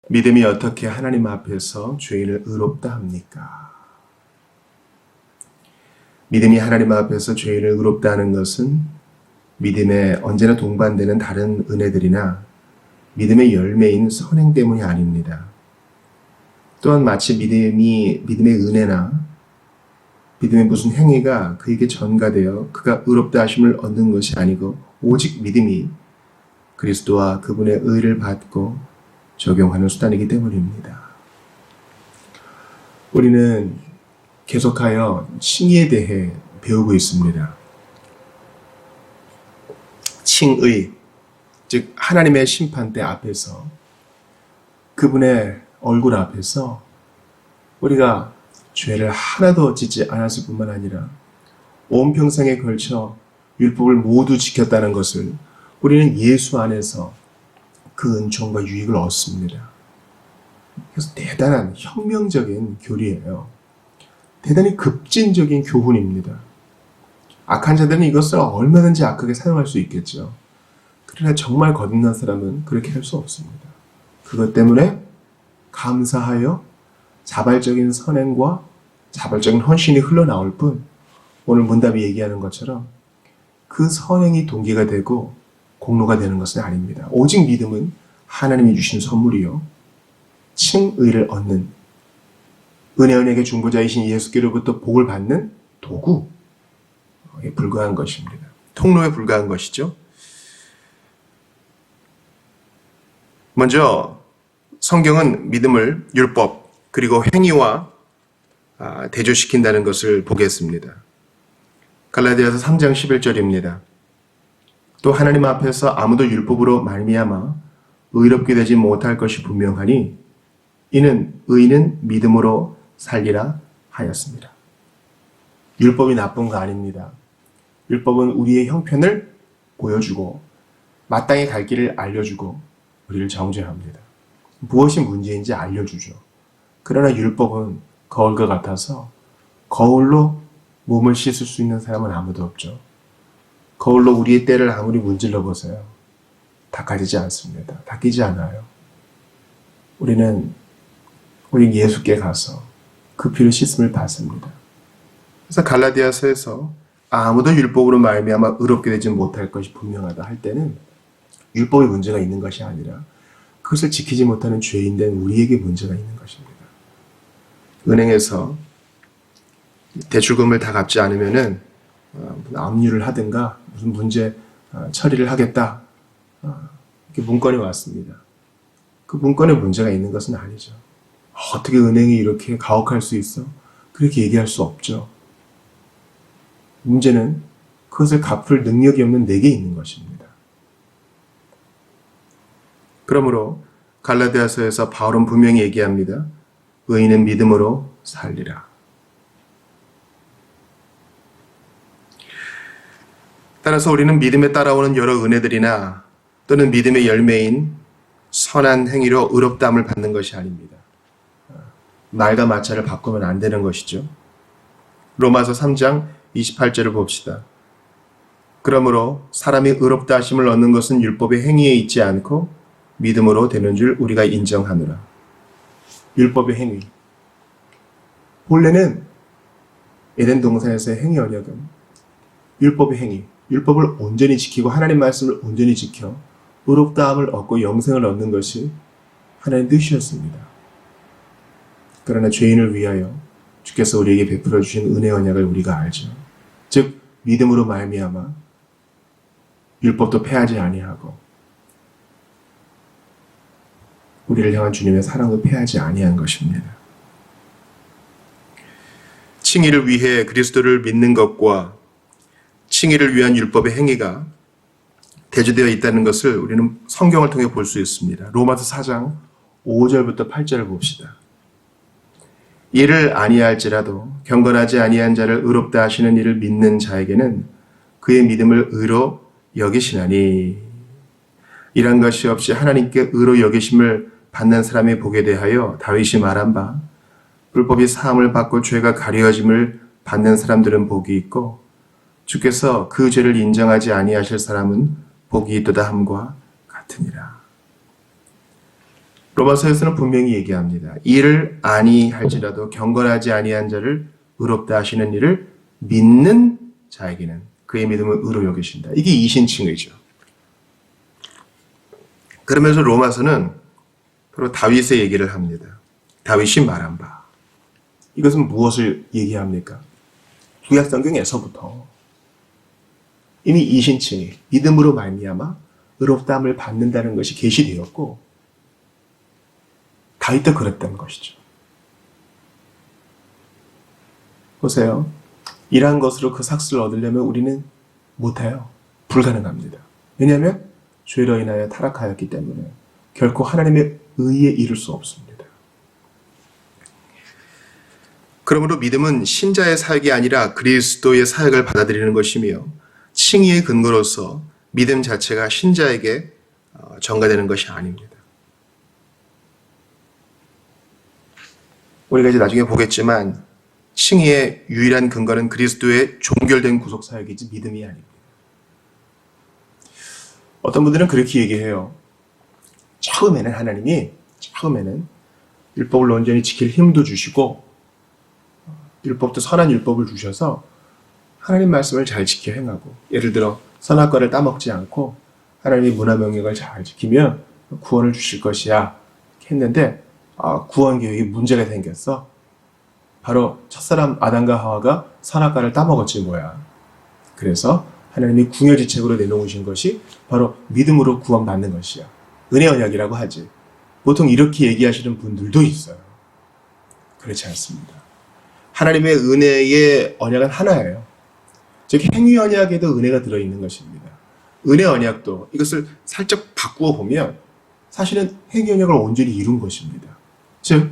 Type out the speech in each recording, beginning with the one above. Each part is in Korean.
믿음이 어떻게 하나님 앞에서 죄인을 의롭다 합니까? 믿음이 하나님 앞에서 죄인을 의롭다 하는 것은 믿음에 언제나 동반되는 다른 은혜들이나 믿음의 열매인 선행 때문이 아닙니다. 또한 마치 믿음의 은혜나 믿음의 무슨 행위가 그에게 전가되어 그가 의롭다 하심을 얻는 것이 아니고 오직 믿음이 그리스도와 그분의 의를 받고 적용하는 수단이기 때문입니다. 우리는 계속하여 칭의에 대해 배우고 있습니다. 칭의, 즉 하나님의 심판대 앞에서 그분의 얼굴 앞에서 우리가 죄를 하나도 짓지 않았을 뿐만 아니라 온 평생에 걸쳐 율법을 모두 지켰다는 것을 우리는 예수 안에서 그 은총과 유익을 얻습니다. 그래서 대단한 혁명적인 교리예요. 대단히 급진적인 교훈입니다. 악한 자들은 이것을 얼마든지 악하게 사용할 수 있겠죠. 그러나 정말 거듭난 사람은 그렇게 할 수 없습니다. 그것 때문에 감사하여 자발적인 선행과 자발적인 헌신이 흘러나올 뿐 오늘 문답이 얘기하는 것처럼 그 선행이 동기가 되고 공로가 되는 것은 아닙니다. 오직 믿음은 하나님이 주신 선물이요 칭의를 얻는 은혜 은혜의 중보자이신 예수께로부터 복을 받는 도구에 불과한 것입니다. 통로에 불과한 것이죠. 먼저 성경은 믿음을 율법 그리고 행위와 대조시킨다는 것을 보겠습니다. 갈라디아서 3장 11절입니다. 또 하나님 앞에서 아무도 율법으로 말미암아 의롭게 되지 못할 것이 분명하니 이는 의인은 믿음으로 살리라 하였습니다. 율법이 나쁜 거 아닙니다. 율법은 우리의 형편을 보여주고 마땅히 갈 길을 알려주고 우리를 정죄합니다. 무엇이 문제인지 알려주죠. 그러나 율법은 거울과 같아서 거울로 몸을 씻을 수 있는 사람은 아무도 없죠. 거울로 우리의 때를 아무리 문질러 보세요. 다 가리지 않습니다. 닦이지 않아요. 우리 예수께 가서 그 피로 씻음을 받습니다. 그래서 갈라디아서에서 아무도 율법으로 말미암아 의롭게 되지 못할 것이 분명하다 할 때는 율법에 문제가 있는 것이 아니라 그것을 지키지 못하는 죄인된 우리에게 문제가 있는 것입니다. 은행에서 대출금을 다 갚지 않으면은 압류를 하든가 무슨 문제 처리를 하겠다 이렇게 문건이 왔습니다. 그 문건에 문제가 있는 것은 아니죠. 어떻게 은행이 이렇게 가혹할 수 있어? 그렇게 얘기할 수 없죠. 문제는 그것을 갚을 능력이 없는 내게 있는 것입니다. 그러므로 갈라디아서에서 바울은 분명히 얘기합니다. 의인은 믿음으로 살리라. 따라서 우리는 믿음에 따라오는 여러 은혜들이나 또는 믿음의 열매인 선한 행위로 의롭다함을 받는 것이 아닙니다. 말과 마찰을 바꾸면 안 되는 것이죠. 로마서 3장 28절을 봅시다. 그러므로 사람이 의롭다 하심을 얻는 것은 율법의 행위에 있지 않고 믿음으로 되는 줄 우리가 인정하노라. 율법의 행위. 본래는 에덴 동산에서의 행위 언약은 율법의 행위, 율법을 온전히 지키고 하나님 말씀을 온전히 지켜 의롭다함을 얻고 영생을 얻는 것이 하나님의 뜻이었습니다. 그러나 죄인을 위하여 주께서 우리에게 베풀어 주신 은혜 언약을 우리가 알죠. 즉 믿음으로 말미암아 율법도 패하지 아니하고 우리를 향한 주님의 사랑도 패하지 아니한 것입니다. 칭의를 위해 그리스도를 믿는 것과 칭의를 위한 율법의 행위가 대조되어 있다는 것을 우리는 성경을 통해 볼 수 있습니다. 로마서 4장 5절부터 8절을 봅시다. 이를 아니할지라도 경건하지 아니한 자를 의롭다 하시는 이를 믿는 자에게는 그의 믿음을 의로 여기시나니 이런 것이 없이 하나님께 의로 여기심을 받는 사람의 복에 대하여 다윗이 말한 바 불법이 사함을 받고 죄가 가려짐을 받는 사람들은 복이 있고 주께서 그 죄를 인정하지 아니하실 사람은 복이 있도다 함과 같으니라. 로마서에서는 분명히 얘기합니다. 이를 아니할지라도 경건하지 아니한 자를 의롭다 하시는 이를 믿는 자에게는 그의 믿음을 의로 여기신다. 이게 이신칭의죠. 그러면서 로마서는 바로 다윗의 얘기를 합니다. 다윗이 말한 바. 이것은 무엇을 얘기합니까? 구약성경에서부터 이미 이신칭의 믿음으로 말미암아 의롭다함을 받는다는 것이 계시되었고 다윗도 그랬다는 것이죠. 보세요. 이러한 것으로 그 삭스를 얻으려면 우리는 못해요. 불가능합니다. 왜냐하면 죄로 인하여 타락하였기 때문에 결코 하나님의 의에 이를 수 없습니다. 그러므로 믿음은 신자의 사역이 아니라 그리스도의 사역을 받아들이는 것이며 칭의의 근거로서 믿음 자체가 신자에게 전가되는 것이 아닙니다. 우리가 이제 나중에 보겠지만 칭의의 유일한 근거는 그리스도의 종결된 구속 사역이지 믿음이 아닙니다. 어떤 분들은 그렇게 얘기해요. 처음에는 하나님이 율법을 온전히 지킬 힘도 주시고 율법도 선한 율법을 주셔서 하나님 말씀을 잘 지켜 행하고 예를 들어 선악과를 따먹지 않고 하나님의 문화 명령을 잘 지키면 구원을 주실 것이야 했는데 구원 계획이 문제가 생겼어. 바로 첫사람 아담과 하와가 선악과를 따먹었지 뭐야. 그래서 하나님이 궁여지책으로 내놓으신 것이 바로 믿음으로 구원받는 것이야. 은혜 언약이라고 하지. 보통 이렇게 얘기하시는 분들도 있어요. 그렇지 않습니다. 하나님의 은혜의 언약은 하나예요. 즉 행위 언약에도 은혜가 들어있는 것입니다. 은혜 언약도 이것을 살짝 바꾸어 보면 사실은 행위 언약을 온전히 이룬 것입니다. 즉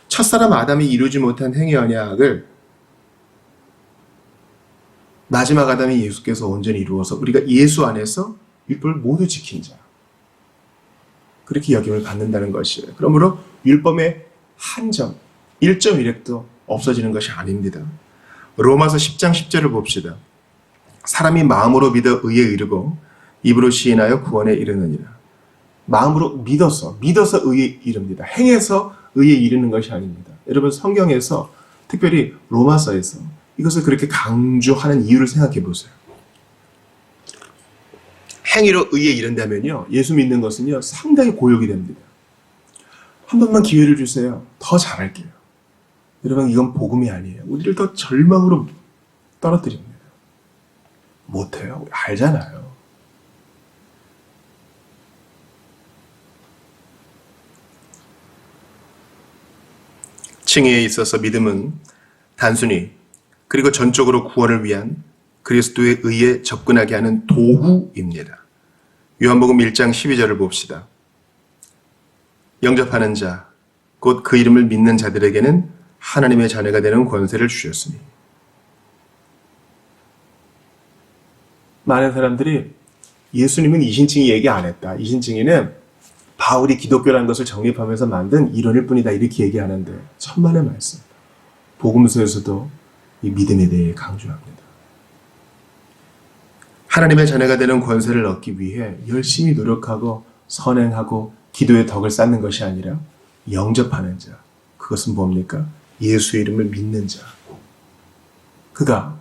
첫사람 아담이 이루지 못한 행위 언약을 마지막 아담이 예수께서 온전히 이루어서 우리가 예수 안에서 율법을 모두 지킨 자 그렇게 여김을 받는다는 것이에요. 그러므로 율법의 한 점, 1.1획도 없어지는 것이 아닙니다. 로마서 10장 10절을 봅시다. 사람이 마음으로 믿어 의에 이르고 입으로 시인하여 구원에 이르느니라. 마음으로 믿어서 의에 이릅니다. 행해서 의에 이르는 것이 아닙니다. 여러분 성경에서 특별히 로마서에서 이것을 그렇게 강조하는 이유를 생각해 보세요. 행위로 의에 이른다면요. 예수 믿는 것은요. 상당히 고역이 됩니다. 한 번만 기회를 주세요. 더 잘할게요. 여러분 이건 복음이 아니에요. 우리를 더 절망으로 떨어뜨립니다. 못해요. 알잖아요. 칭의에 있어서 믿음은 단순히 그리고 전적으로 구원을 위한 그리스도의 의에 접근하게 하는 도구입니다. 요한복음 1장 12절을 봅시다. 영접하는 자, 곧 그 이름을 믿는 자들에게는 하나님의 자녀가 되는 권세를 주셨으니. 많은 사람들이 예수님은 이신칭의 얘기 안 했다. 이신칭의는 바울이 기독교라는 것을 정립하면서 만든 이론일 뿐이다. 이렇게 얘기하는데 천만의 말씀. 복음서에서도 이 믿음에 대해 강조합니다. 하나님의 자녀가 되는 권세를 얻기 위해 열심히 노력하고 선행하고 기도의 덕을 쌓는 것이 아니라 영접하는 자. 그것은 뭡니까? 예수의 이름을 믿는 자. 그가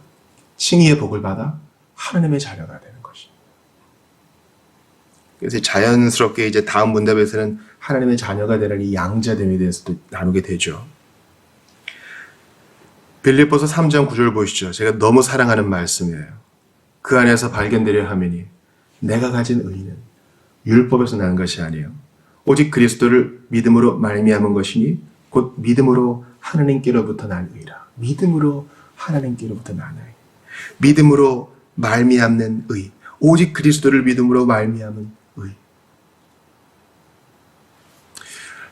칭의의 복을 받아 하나님의 자녀가 되는 것입니다. 그래서 자연스럽게 이제 다음 문답에서는 하나님의 자녀가 되는 이 양자됨에 대해서도 나누게 되죠. 빌립보서 3장 9절 보시죠. 제가 너무 사랑하는 말씀이에요. 그 안에서 발견되려 함이니 내가 가진 의는 율법에서 난 것이 아니요 오직 그리스도를 믿음으로 말미암은 것이니 곧 믿음으로 하나님께로부터 난 의라. 믿음으로 하나님께로부터 난 의. 믿음으로 말미암는 의. 오직 그리스도를 믿음으로 말미암은 의.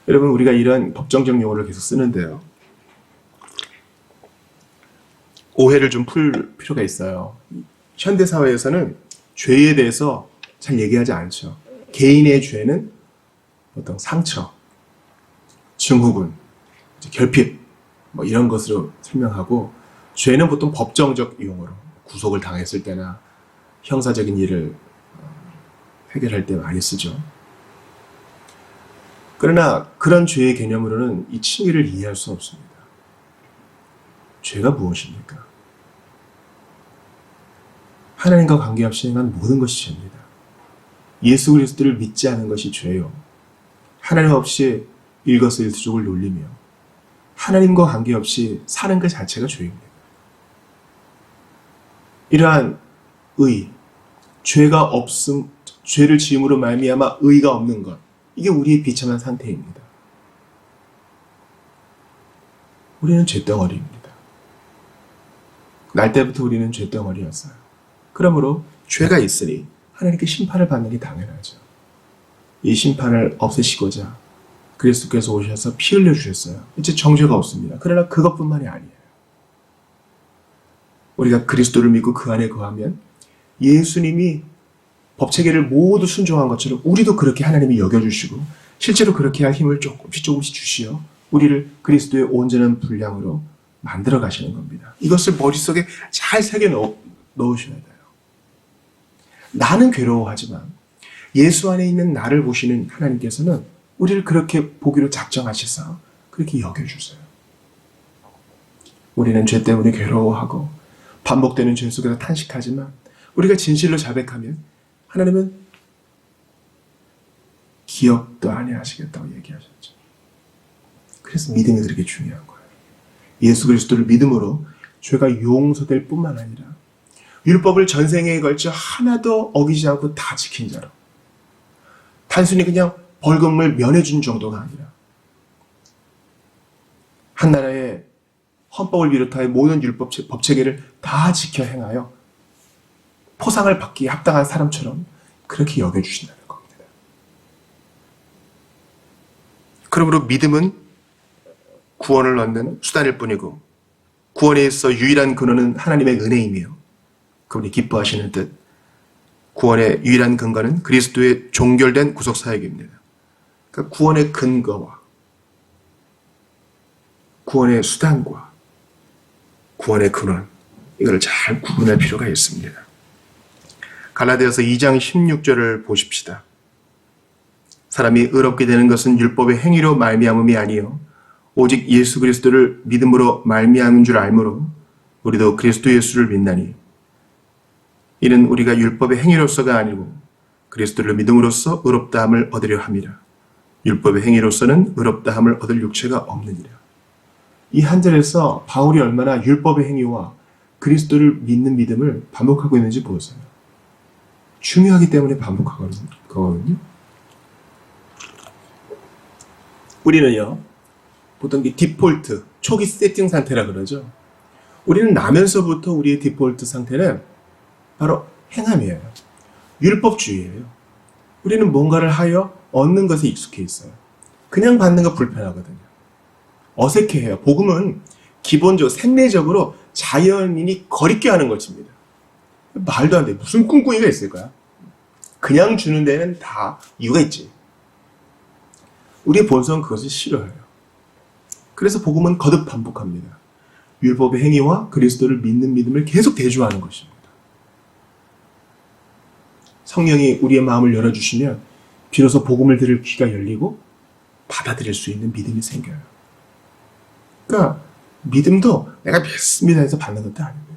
여러분 우리가 이런 법정적 용어를 계속 쓰는데요. 오해를 좀 풀 필요가 있어요. 현대사회에서는 죄에 대해서 잘 얘기하지 않죠. 개인의 죄는 보통 상처, 증후군, 결핍 뭐 이런 것으로 설명하고 죄는 보통 법정적 용어로 구속을 당했을 때나 형사적인 일을 해결할 때 많이 쓰죠. 그러나 그런 죄의 개념으로는 이 칭의를 이해할 수 없습니다. 죄가 무엇입니까? 하나님과 관계없이 행한 모든 것이 죄입니다. 예수 그리스도를 믿지 않은 것이 죄요. 하나님 없이 일거수일투족을 놀리며 하나님과 관계없이 사는 것 자체가 죄입니다. 이러한 죄가 없음, 죄를 지음으로 말미암아 의가 없는 것, 이게 우리의 비참한 상태입니다. 우리는 쇳덩어리입니다. 날 때부터 우리는 쇳덩어리였어요. 그러므로 죄가 있으니 하나님께 심판을 받는 게 당연하죠. 이 심판을 없애시고자 그리스도께서 오셔서 피 흘려주셨어요. 이제 정죄가 없습니다. 그러나 그것뿐만이 아니에요. 우리가 그리스도를 믿고 그 안에 거하면 예수님이 법체계를 모두 순종한 것처럼 우리도 그렇게 하나님이 여겨주시고 실제로 그렇게 할 힘을 조금씩 주시어 우리를 그리스도의 온전한 분량으로 만들어 가시는 겁니다. 이것을 머릿속에 잘 새겨 넣으셔야 돼요. 나는 괴로워하지만 예수 안에 있는 나를 보시는 하나님께서는 우리를 그렇게 보기로 작정하셔서 그렇게 여겨주세요. 우리는 죄 때문에 괴로워하고 반복되는 죄 속에서 탄식하지만 우리가 진실로 자백하면 하나님은 기억도 아니하시겠다고 얘기하셨죠. 그래서 믿음이 그렇게 중요한 거예요. 예수 그리스도를 믿음으로 죄가 용서될 뿐만 아니라 율법을 전생에 걸쳐 하나도 어기지 않고 다 지킨 자로, 단순히 그냥 벌금을 면해준 정도가 아니라 한 나라의 헌법을 비롯하여 모든 율법 법체계를 다 지켜 행하여 포상을 받기에 합당한 사람처럼 그렇게 여겨주신다는 겁니다. 그러므로 믿음은 구원을 얻는 수단일 뿐이고 구원에 있어 유일한 근원은 하나님의 은혜이며 그분이 기뻐하시는 뜻, 구원의 유일한 근거는 그리스도의 종결된 구속사역입니다. 그러니까 구원의 근거와 구원의 수단과 구원의 근원, 이걸 잘 구분할 필요가 있습니다. 갈라디아서 2장 16절을 보십시다. 사람이 의롭게 되는 것은 율법의 행위로 말미암음이 아니요 오직 예수 그리스도를 믿음으로 말미암은 줄 알므로 우리도 그리스도 예수를 믿나니 이는 우리가 율법의 행위로서가 아니고 그리스도를 믿음으로써 의롭다함을 얻으려 함이라. 율법의 행위로서는 의롭다함을 얻을 육체가 없느니라. 이 한 절에서 바울이 얼마나 율법의 행위와 그리스도를 믿는 믿음을 반복하고 있는지 보세요. 중요하기 때문에 반복하거든요. 우리는요, 보통 디폴트, 초기 세팅 상태라 그러죠. 우리는 나면서부터 우리의 디폴트 상태는 바로 행함이에요. 율법주의예요. 우리는 뭔가를 하여 얻는 것에 익숙해 있어요. 그냥 받는 거 불편하거든요. 어색해해요. 복음은 기본적으로 생리적으로 자연인이 거리게 하는 것입니다. 말도 안 돼. 무슨 꿍꿍이가 있을까요? 그냥 주는 데는 다 이유가 있지. 우리의 본성은 그것을 싫어해요. 그래서 복음은 거듭 반복합니다. 율법의 행위와 그리스도를 믿는 믿음을 계속 대조하는 것입니다. 성령이 우리의 마음을 열어주시면 비로소 복음을 들을 귀가 열리고 받아들일 수 있는 믿음이 생겨요. 그러니까 믿음도 내가 믿습니다 해서 받는 것도 아닙니다.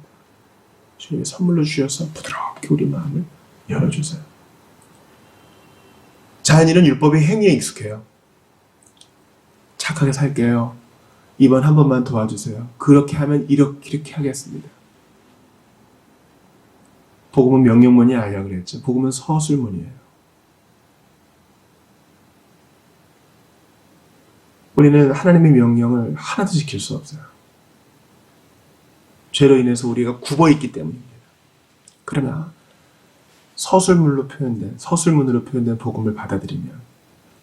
주님이 선물로 주셔서 부드럽게 우리 마음을 열어주세요. 자연인은 율법의 행위에 익숙해요. 착하게 살게요. 이번 한 번만 도와주세요. 그렇게 하면 이렇게 하겠습니다. 복음은 명령문이 아니라 그랬죠. 복음은 서술문이에요. 우리는 하나님의 명령을 하나도 지킬 수 없어요. 죄로 인해서 우리가 굽어있기 때문입니다. 그러나 서술문으로 표현된 복음을 받아들이면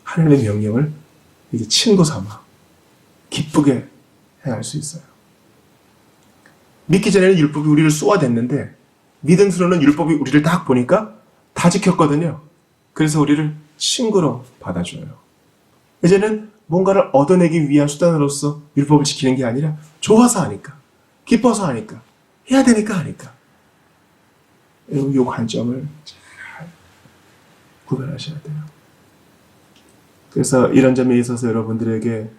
하나님의 명령을 이제 친구 삼아 기쁘게 행할 수 있어요. 믿기 전에는 율법이 우리를 쏘아댔는데 믿음으로는 율법이 우리를 딱 보니까 다 지켰거든요. 그래서 우리를 친구로 받아줘요. 이제는 뭔가를 얻어내기 위한 수단으로서 율법을 지키는 게 아니라 좋아서 하니까, 기뻐서 하니까, 해야 되니까 하니까. 이 관점을 잘 구별하셔야 돼요. 그래서 이런 점에 있어서 여러분들에게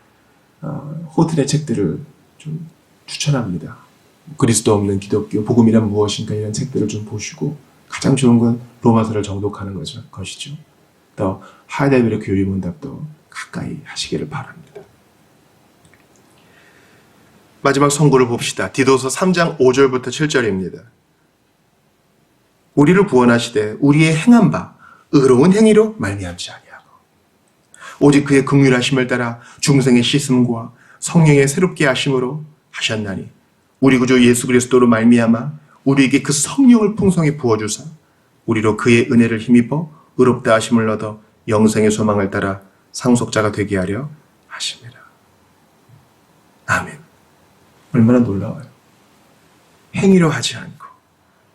호튼의 책들을 좀 추천합니다. 그리스도 없는 기독교, 복음이란 무엇인가 이런 책들을 좀 보시고 가장 좋은 건 로마서를 정독하는 것이죠. 또 하이델베르 교리문답도 가까이 하시기를 바랍니다. 마지막 선고를 봅시다. 디도서 3장 5절부터 7절입니다. 우리를 구원하시되 우리의 행한 바 의로운 행위로 말미암지 아니하고 오직 그의 긍휼하심을 따라 중생의 씻음과 성령의 새롭게 하심으로 하셨나니 우리 구주 예수 그리스도로 말미암아 우리에게 그 성령을 풍성히 부어주사 우리로 그의 은혜를 힘입어 의롭다 하심을 얻어 영생의 소망을 따라 상속자가 되게 하려 하십니다. 아멘. 얼마나 놀라워요. 행위로 하지 않고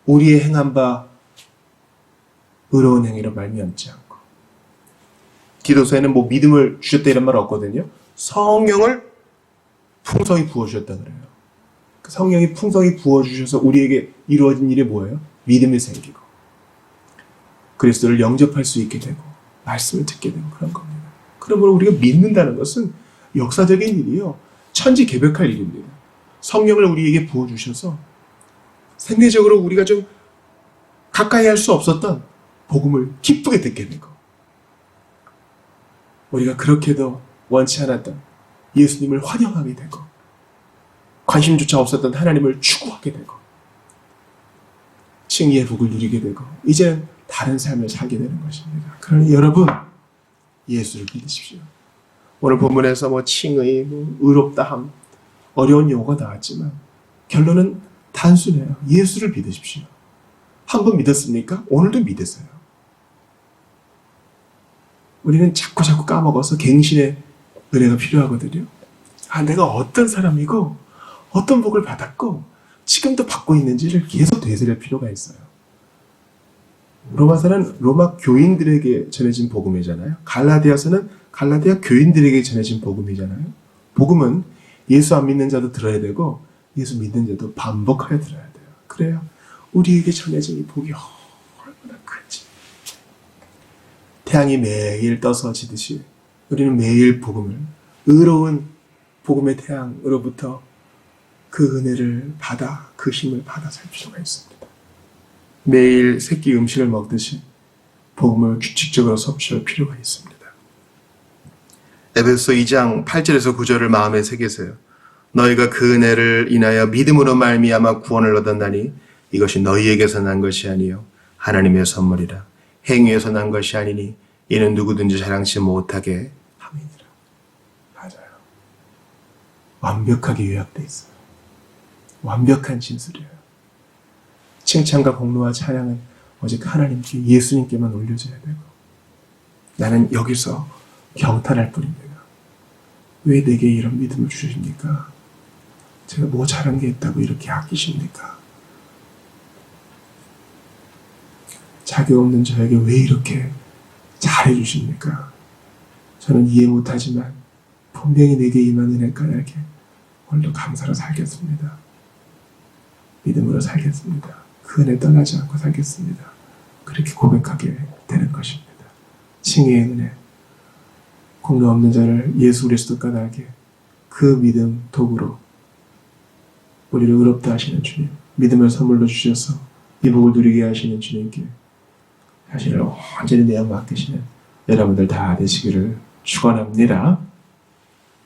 우리의 행한 바 의로운 행위로 말미암지 않고 디도서에는 뭐 믿음을 주셨다 이런 말 없거든요. 성령을 풍성히 부어주셨다 그래요. 그 성령이 풍성히 부어주셔서 우리에게 이루어진 일이 뭐예요? 믿음이 생기고 그리스도를 영접할 수 있게 되고 말씀을 듣게 되고 그런 겁니다. 그러므로 우리가 믿는다는 것은 역사적인 일이요. 천지개벽할 일입니다. 성령을 우리에게 부어주셔서 생리적으로 우리가 좀 가까이 할 수 없었던 복음을 기쁘게 듣게 되고 우리가 그렇게도 원치 않았던 예수님을 환영하게 되고 관심조차 없었던 하나님을 추구하게 되고 칭의의 복을 누리게 되고 이제 다른 삶을 살게 되는 것입니다. 그러니 여러분 예수를 믿으십시오. 오늘 본문에서 칭의, 의롭다함 어려운 용어가 나왔지만 결론은 단순해요. 예수를 믿으십시오. 한 번 믿었습니까? 오늘도 믿으세요. 우리는 자꾸 까먹어서 갱신의 은혜가 필요하거든요. 내가 어떤 사람이고 어떤 복을 받았고 지금도 받고 있는지를 계속 되새길 필요가 있어요. 로마서는 로마 교인들에게 전해진 복음이잖아요. 갈라디아서는 갈라디아 교인들에게 전해진 복음이잖아요. 복음은 예수 안 믿는 자도 들어야 되고 예수 믿는 자도 반복하여 들어야 돼요. 그래야 우리에게 전해진 이 복이 얼마나 큰지. 태양이 매일 떠서 지듯이 우리는 매일 복음을 의로운 복음의 태양으로부터 그 은혜를 받아 그 힘을 받아 살 필요가 있습니다. 매일 새끼 음식을 먹듯이 복음을 규칙적으로 섭취할 필요가 있습니다. 에베소 2장 8절에서 9절을 마음에 새기세요. 너희가 그 은혜를 인하여 믿음으로 말미암아 구원을 얻었나니 이것이 너희에게서 난 것이 아니요 하나님의 선물이라. 행위에서 난 것이 아니니 이는 누구든지 자랑치 못하게 함이니라. 맞아요. 완벽하게 요약되어 있어요. 완벽한 진술이에요. 칭찬과 공로와 찬양은 오직 하나님께 예수님께만 올려져야 되고 나는 여기서 경탄할 뿐입니다. 왜 내게 이런 믿음을 주십니까? 제가 뭐 잘한 게 있다고 이렇게 아끼십니까? 자격 없는 저에게 왜 이렇게 잘해주십니까? 저는 이해 못하지만 분명히 내게 임한 은혜 까닭에 오늘도 감사로 살겠습니다. 믿음으로 살겠습니다. 그 은혜 떠나지 않고 살겠습니다. 그렇게 고백하게 되는 것입니다. 칭의의 은혜, 공로 없는 자를 예수 그리스도 까닭에 그 믿음 도구로 우리를 의롭다 하시는 주님, 믿음을 선물로 주셔서 이 복을 누리게 하시는 주님께 자신을 완전히 내어 맡기시는 여러분들 다 되시기를 축원합니다.